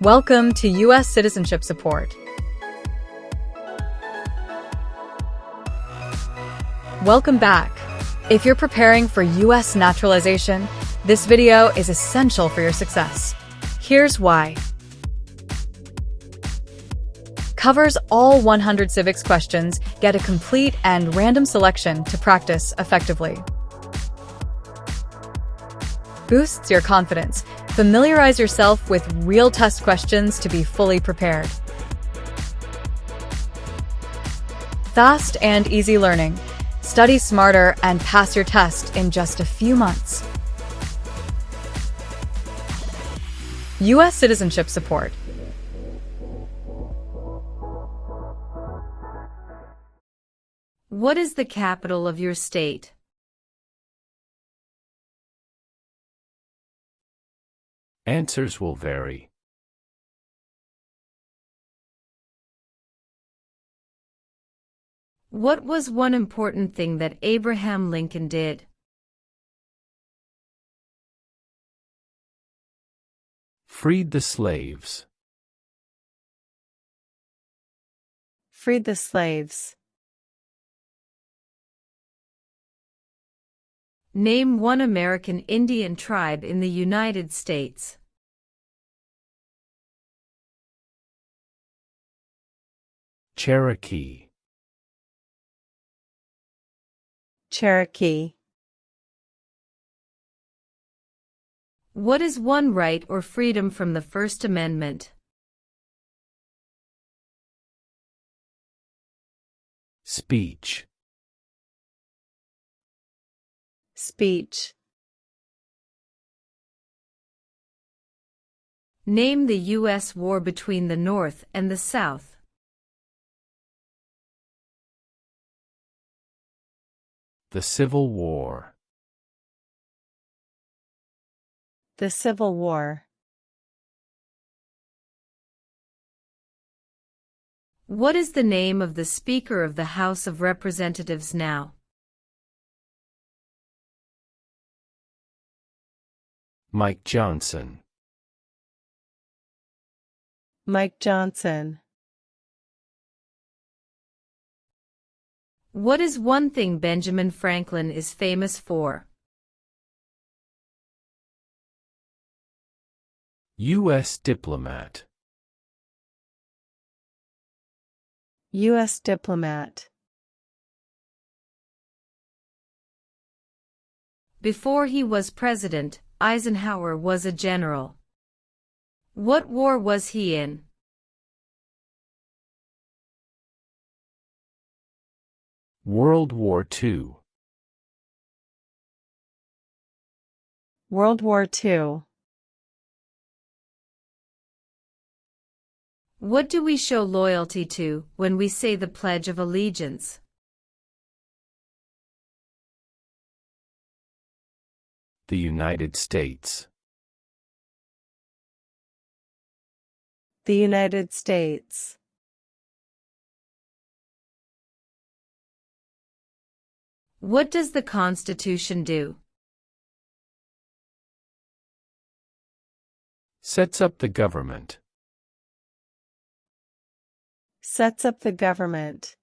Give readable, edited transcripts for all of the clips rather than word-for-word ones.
Welcome to U.S. Citizenship Support. Welcome back. If you're preparing for U.S. naturalization, this video is essential for your success. Here's why. Covers all 100 civics questions, get a complete and random selection to practice effectively. Boosts your confidence. Familiarize yourself with real test questions to be fully prepared. Fast and easy learning. Study smarter and pass your test in just a few months. U.S. Citizenship Support. What is the capital of your state? Answers will vary. What was one important thing that Abraham Lincoln did? Freed the slaves. Freed the slaves. Name one American Indian tribe in the United States. Cherokee. Cherokee. What is one right or freedom from the First Amendment? Speech. Speech. Name the U.S. war between the North and the South. The Civil War. The Civil War. What is the name of the Speaker of the House of Representatives now? Mike Johnson. Mike Johnson. What is one thing Benjamin Franklin is famous for? U.S. diplomat. U.S. diplomat. Before he was president, Eisenhower was a general. What war was he in? World War II. World War II. What do we show loyalty to when we say the Pledge of Allegiance? The United States. The United States. What does the Constitution do? Sets up the government. Sets up the government.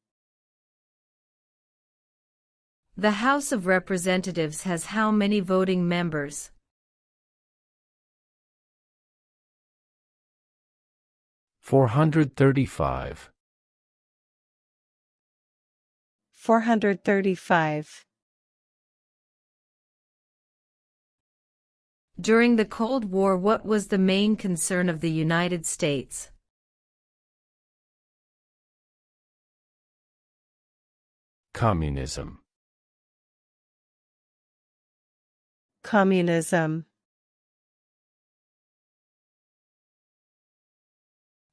The House of Representatives has how many voting members? 435. 435. During the Cold War, what was the main concern of the United States? Communism. Communism.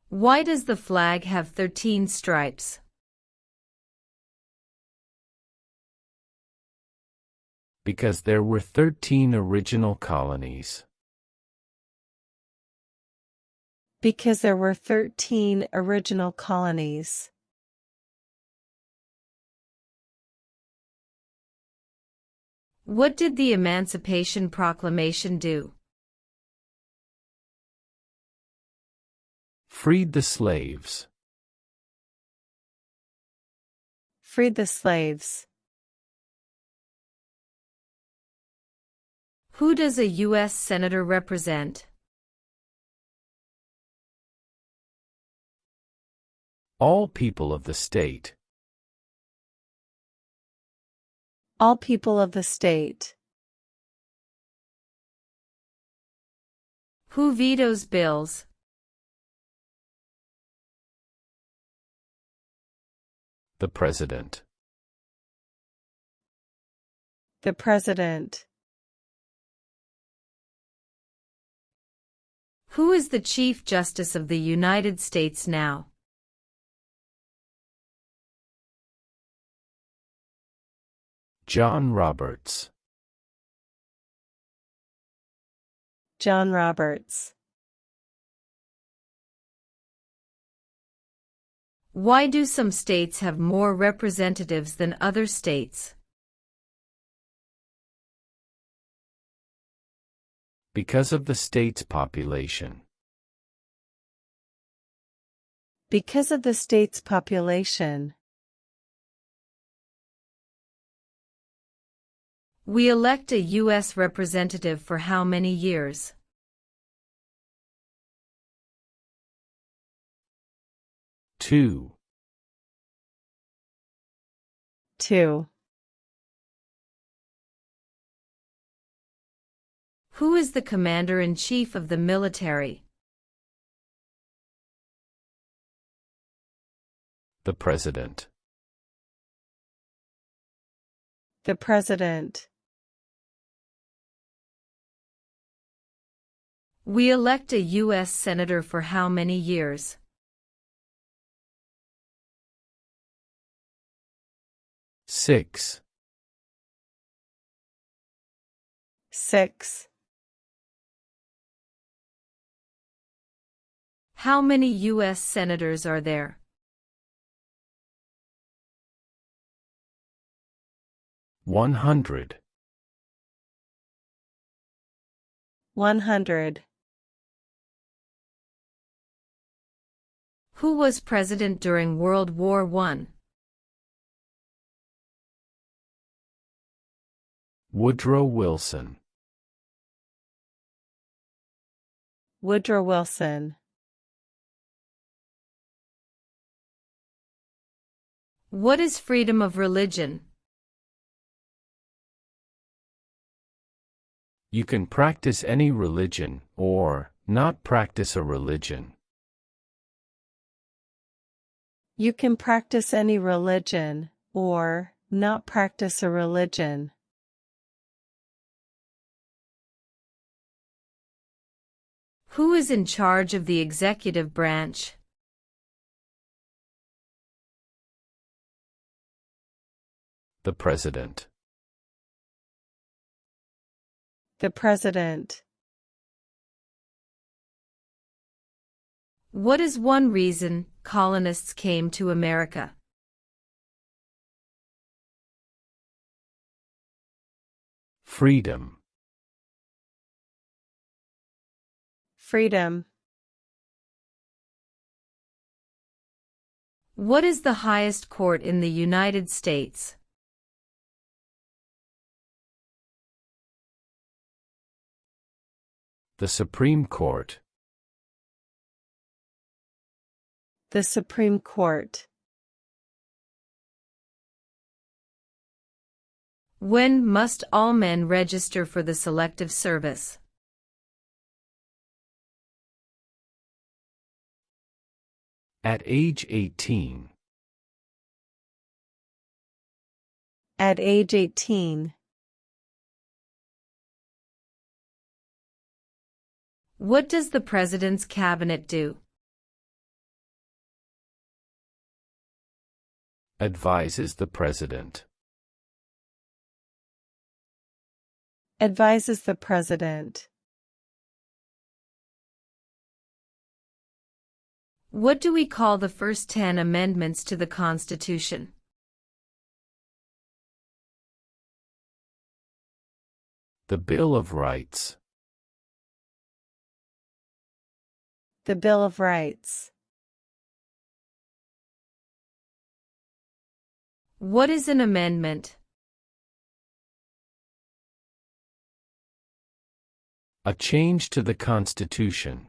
Why does the flag have 13 stripes? Because there were 13 original colonies. Because there were 13 original colonies. What did the Emancipation Proclamation do? Freed the slaves. Freed the slaves. Who does a U.S. Senator represent? All people of the state. All people of the state. Who vetoes bills? The President. The President. Who is the Chief Justice of the United States now? John Roberts. John Roberts. Why do some states have more representatives than other states? Because of the state's population. Because of the state's population. We elect a U.S. representative for how many years? Two. 2. Who is the Commander-in-Chief of the military? The President. The President. We elect a U.S. Senator for how many years? Six. 6. How many U.S. Senators are there? 100. 100. Who was president during World War I? Woodrow Wilson. Woodrow Wilson. What is freedom of religion? You can practice any religion, or not practice a religion. You can practice any religion, or not practice a religion. Who is in charge of the executive branch? The President. The President. What is one reason colonists came to America? Freedom. Freedom. What is the highest court in the United States? The Supreme Court. The Supreme Court. When must all men register for the Selective Service? At age 18. At age 18. What does the President's cabinet do? Advises the President. Advises the President. What do we call the first 10 amendments to the Constitution? The Bill of Rights. The Bill of Rights. What is an amendment? A change to the Constitution.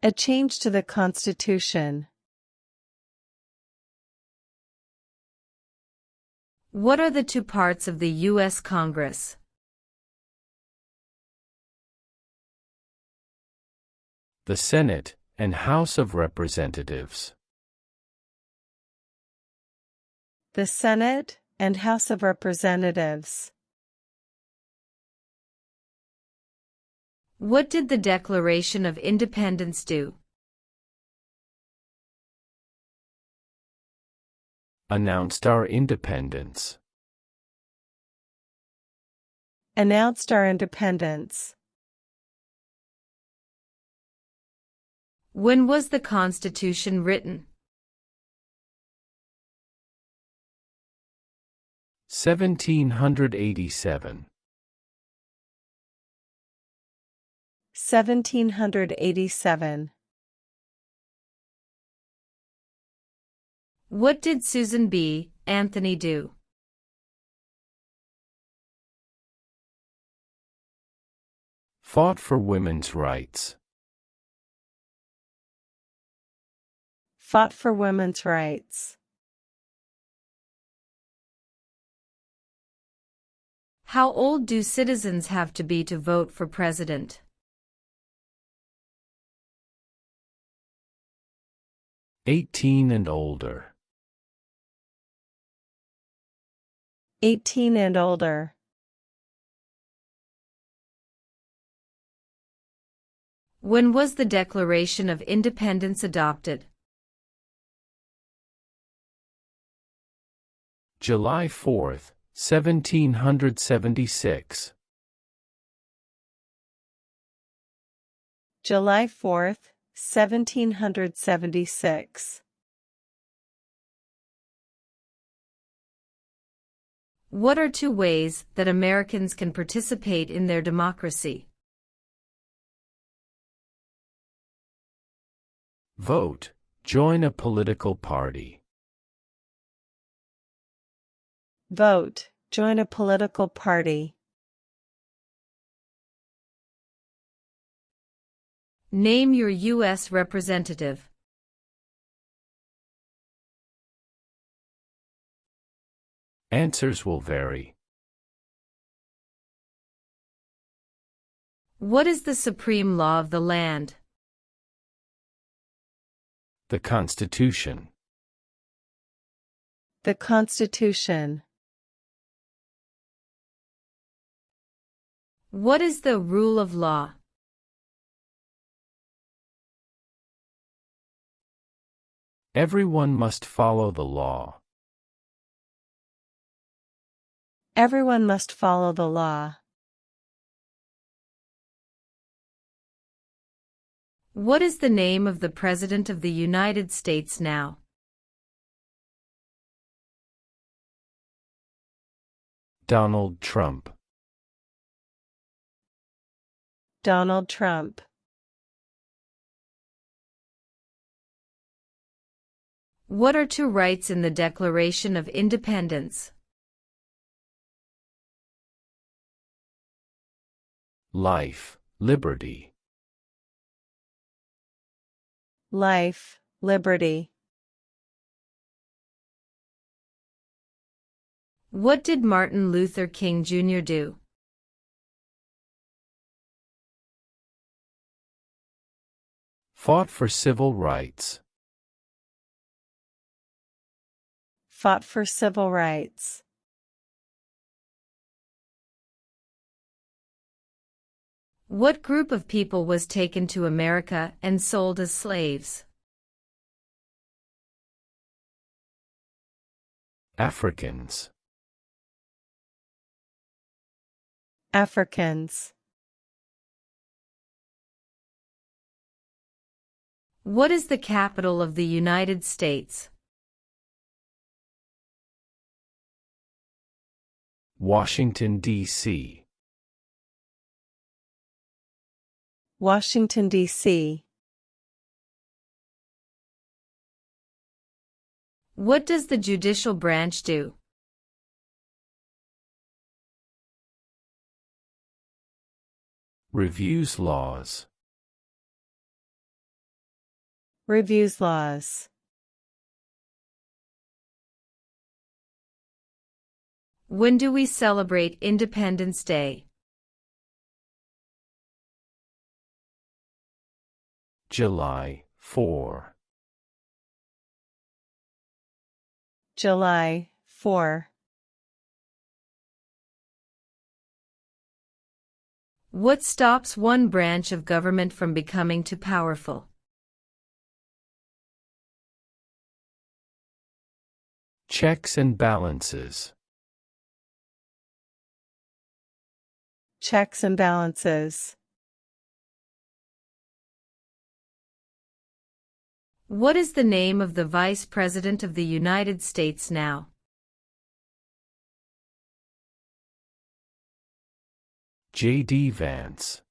A change to the Constitution. What are the two parts of the U.S. Congress? The Senate and House of Representatives. The Senate and House of Representatives. What did the Declaration of Independence do? Announced our independence. Announced our independence. When was the Constitution written? 1787. 1787. What did Susan B. Anthony do? Fought for women's rights. Fought for women's rights. How old do citizens have to be to vote for president? 18 and older. 18 and older. When was the Declaration of Independence adopted? July 4th, 1776. July 4th, 1776. What are two ways that Americans can participate in their democracy? Vote. Join a political party. Vote. Join a political party. Name your U.S. representative. Answers will vary. What is the supreme law of the land? The Constitution. The Constitution. What is the rule of law? Everyone must follow the law. Everyone must follow the law. What is the name of the President of the United States now? Donald Trump. Donald Trump. What are two rights in the Declaration of Independence? Life, liberty. Life, liberty. What did Martin Luther King Jr. do? Fought for civil rights. Fought for civil rights. What group of people was taken to America and sold as slaves? Africans. Africans. What is the capital of the United States? Washington, D.C. Washington, D.C. What does the judicial branch do? Reviews laws. Reviews laws. When do we celebrate Independence Day? July 4. July 4. What stops one branch of government from becoming too powerful? Checks and balances. Checks and balances. What is the name of the Vice President of the United States now? J.D. Vance.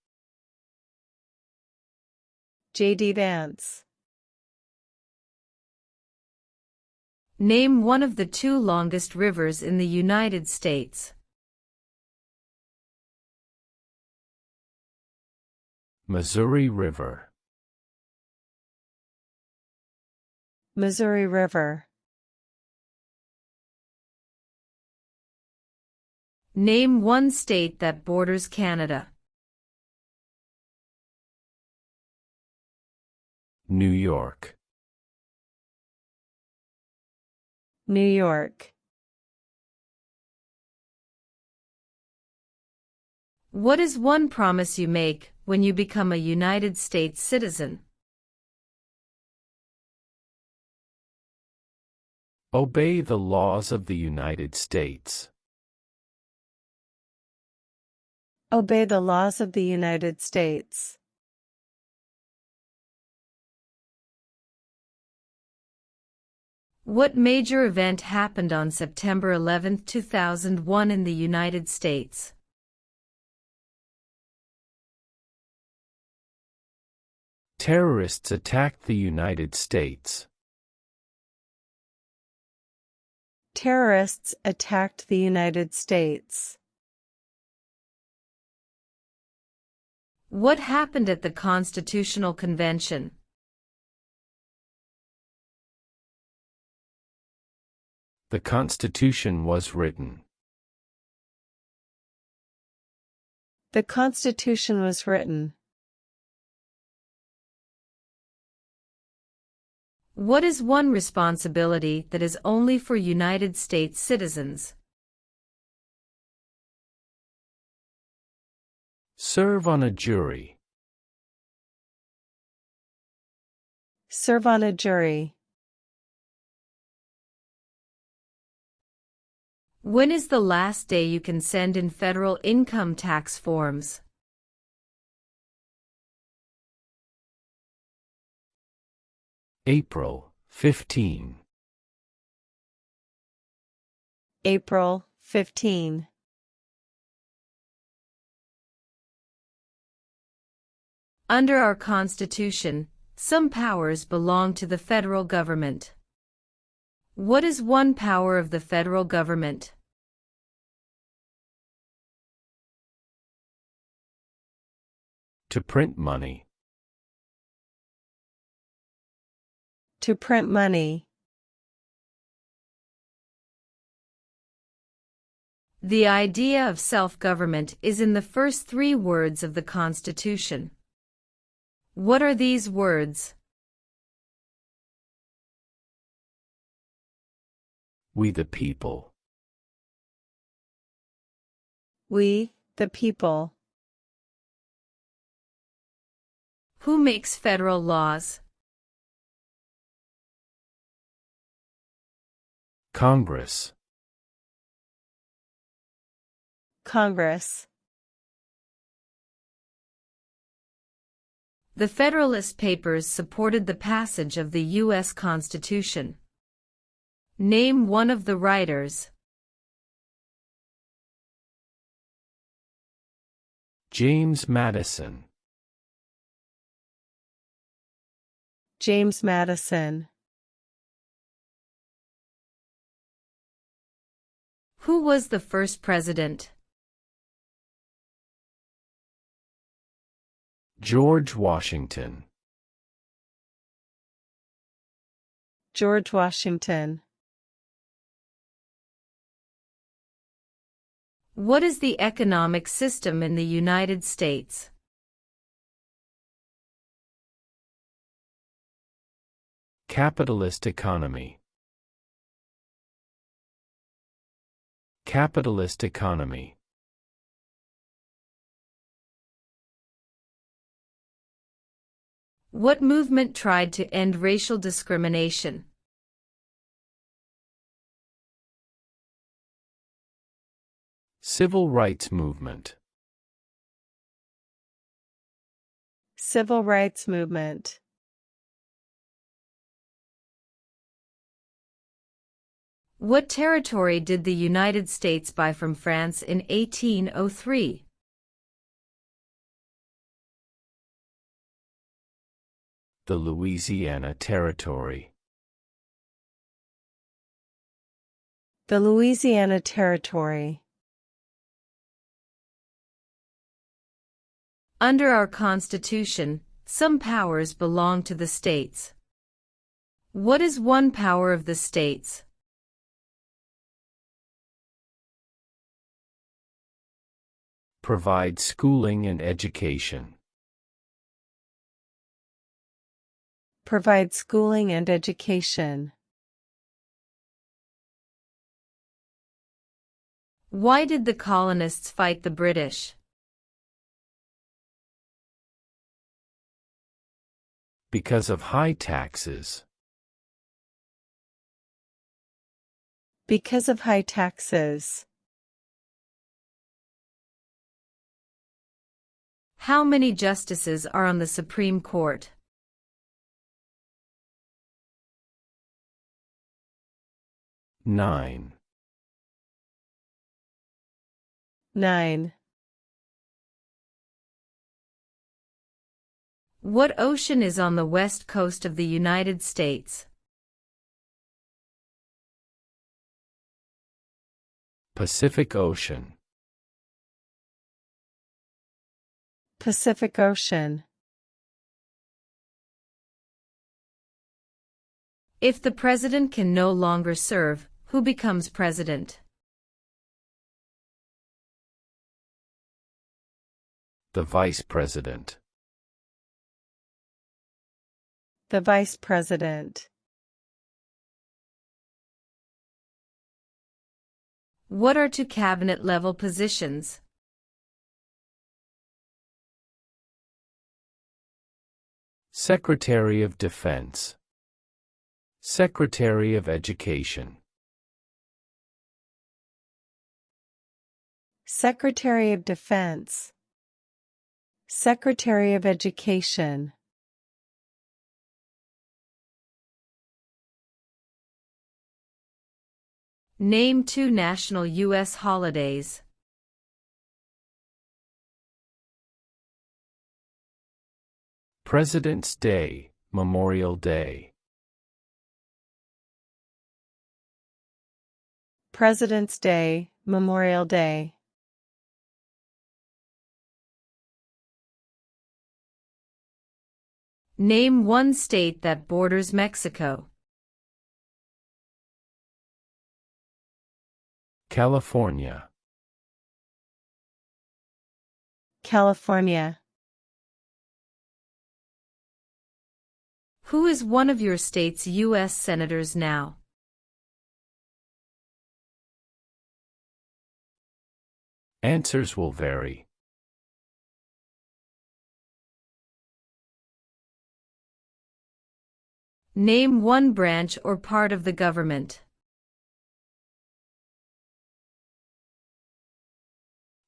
J.D. Vance. Name one of the two longest rivers in the United States. Missouri River. Missouri River. Name one state that borders Canada. New York. New York. What is one promise you make when you become a United States citizen? Obey the laws of the United States. Obey the laws of the United States. What major event happened on September 11, 2001 in the United States? Terrorists attacked the United States. Terrorists attacked the United States. What happened at the Constitutional Convention? The Constitution was written. The Constitution was written. What is one responsibility that is only for United States citizens? Serve on a jury. Serve on a jury. When is the last day you can send in federal income tax forms? April 15. April 15. Under our Constitution, some powers belong to the federal government. What is one power of the federal government? To print money. To print money. The idea of self-government is in the first three words of the Constitution. What are these words? We the people. We, the people. Who makes federal laws? Congress. Congress. The Federalist Papers supported the passage of the U.S. Constitution. Name one of the writers. James Madison. James Madison. Who was the first president? George Washington. George Washington. What is the economic system in the United States? Capitalist economy. Capitalist economy. What movement tried to end racial discrimination? Civil rights movement. Civil rights movement. What territory did the United States buy from France in 1803? The Louisiana Territory. The Louisiana Territory. Under our Constitution, some powers belong to the states. What is one power of the states? Provide schooling and education. Provide schooling and education. Why did the colonists fight the British? Because of high taxes. Because of high taxes. How many justices are on the Supreme Court? Nine. 9. What ocean is on the west coast of the United States? Pacific Ocean. Pacific Ocean. If the president can no longer serve, who becomes president? The Vice President. The Vice President. What are two cabinet-level positions? Secretary of Defense. Secretary of Education. Secretary of Defense. Secretary of Education. Name two national U.S. holidays. President's Day, Memorial Day. President's Day, Memorial Day. Name one state that borders Mexico. California. California. Who is one of your state's U.S. senators now? Answers will vary. Name one branch or part of the government.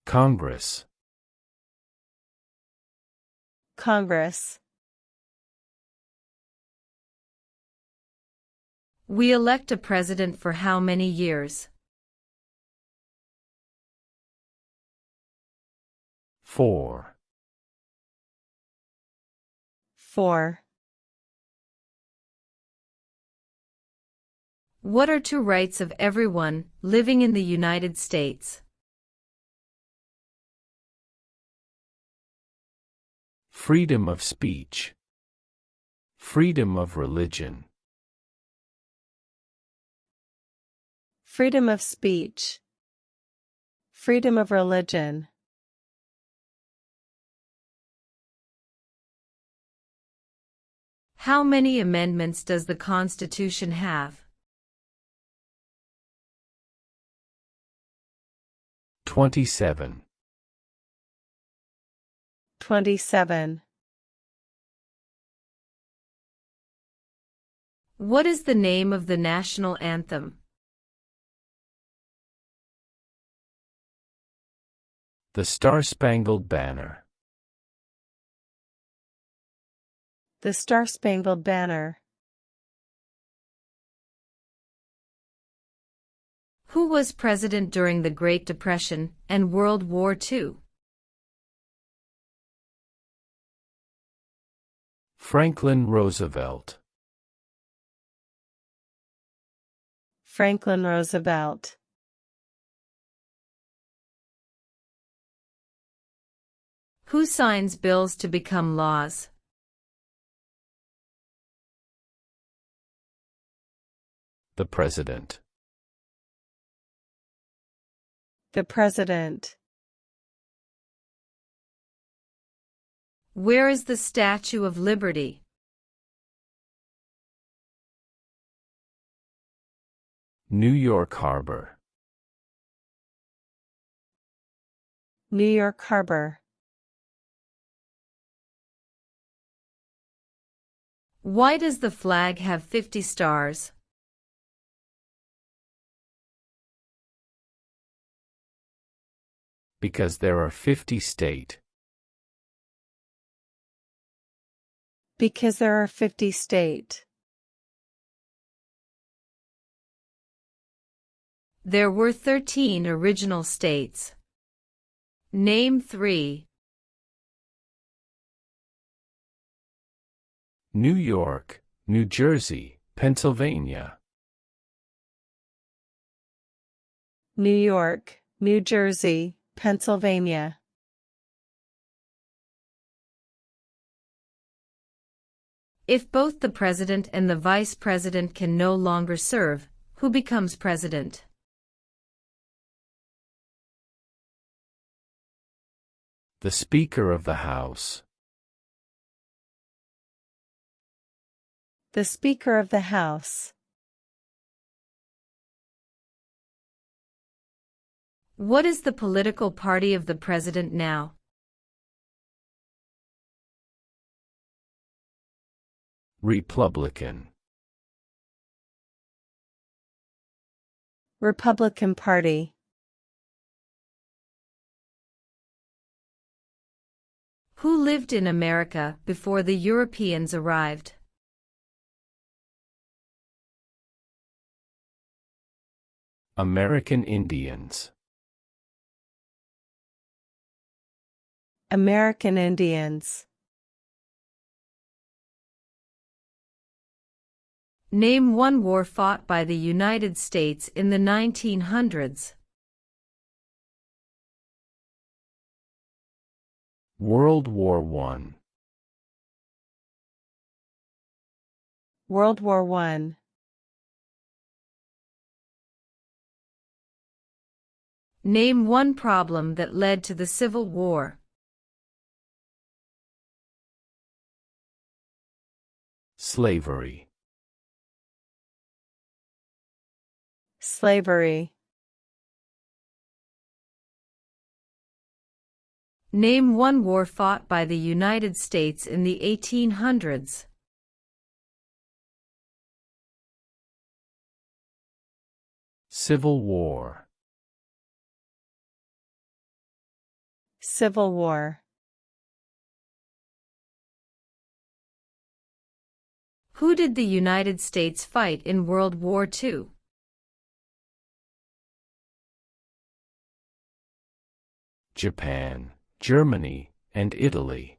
Congress. Congress. We elect a president for how many years? 4. 4. What are two rights of everyone living in the United States? Freedom of speech. Freedom of religion. Freedom of speech. Freedom of religion. How many amendments does the Constitution have? 27. 27. What is the name of the national anthem? The Star-Spangled Banner. The Star-Spangled Banner. Who was president during the Great Depression and World War II? Franklin Roosevelt. Franklin Roosevelt. Who signs bills to become laws? The President. The President. Where is the Statue of Liberty? New York Harbor. New York Harbor. Why does the flag have 50 stars? Because there are 50 states. Because there are 50 states. There were 13 original states. Name 3. New York, New Jersey, Pennsylvania. New York, New Jersey, Pennsylvania. If both the president and the vice president can no longer serve, who becomes president? The Speaker of the House. The Speaker of the House. What is the political party of the president now? Republican. Republican Party. Who lived in America before the Europeans arrived? American Indians. American Indians. Name one war fought by the United States in the 1900s. World War I. World War I. Name one problem that led to the Civil War. Slavery. Slavery. Name one war fought by the United States in the 1800s. Civil War. Civil War. Who did the United States fight in World War II? Japan, Germany, and Italy.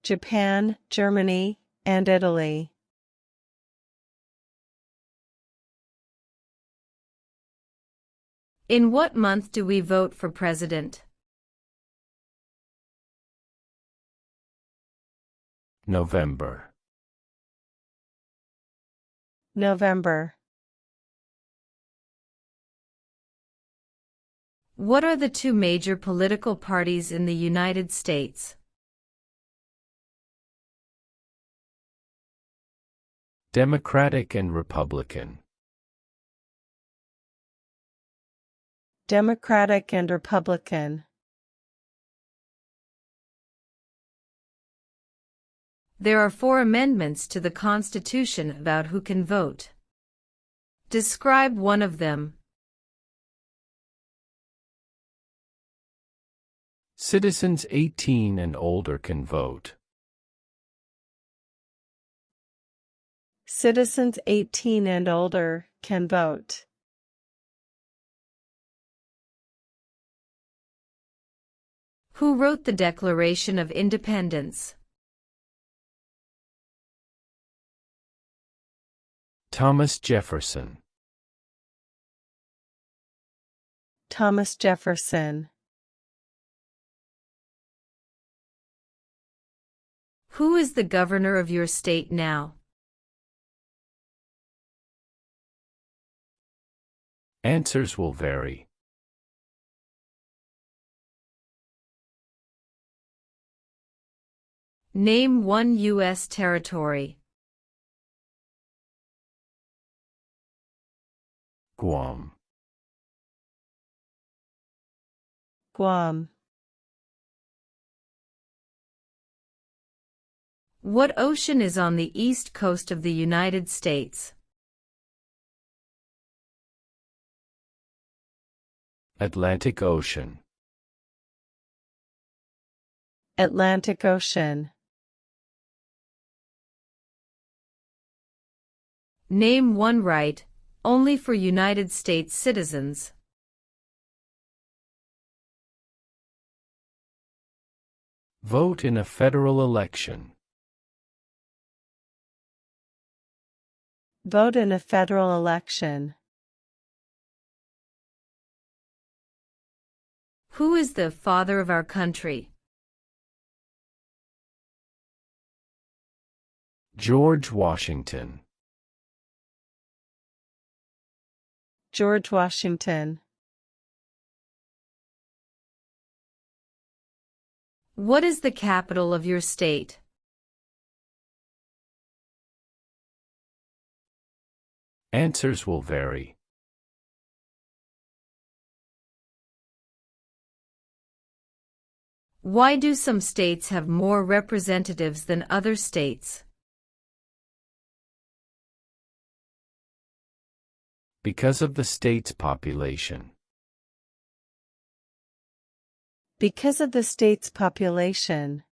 Japan, Germany, and Italy. In what month do we vote for president? November. November. What are the two major political parties in the United States? Democratic and Republican. Democratic and Republican. There are 4 amendments to the Constitution about who can vote. Describe one of them. Citizens 18 and older can vote. Citizens 18 and older can vote. Who wrote the Declaration of Independence? Thomas Jefferson. Thomas Jefferson. Who is the governor of your state now? Answers will vary. Name one U.S. territory. Guam. Guam. What ocean is on the east coast of the United States? Atlantic Ocean. Atlantic Ocean. Name one right, only for United States citizens. Vote in a federal election. Vote in a federal election. Who is the father of our country? George Washington. George Washington. What is the capital of your state? Answers will vary. Why do some states have more representatives than other states? Because of the state's population. Because of the state's population.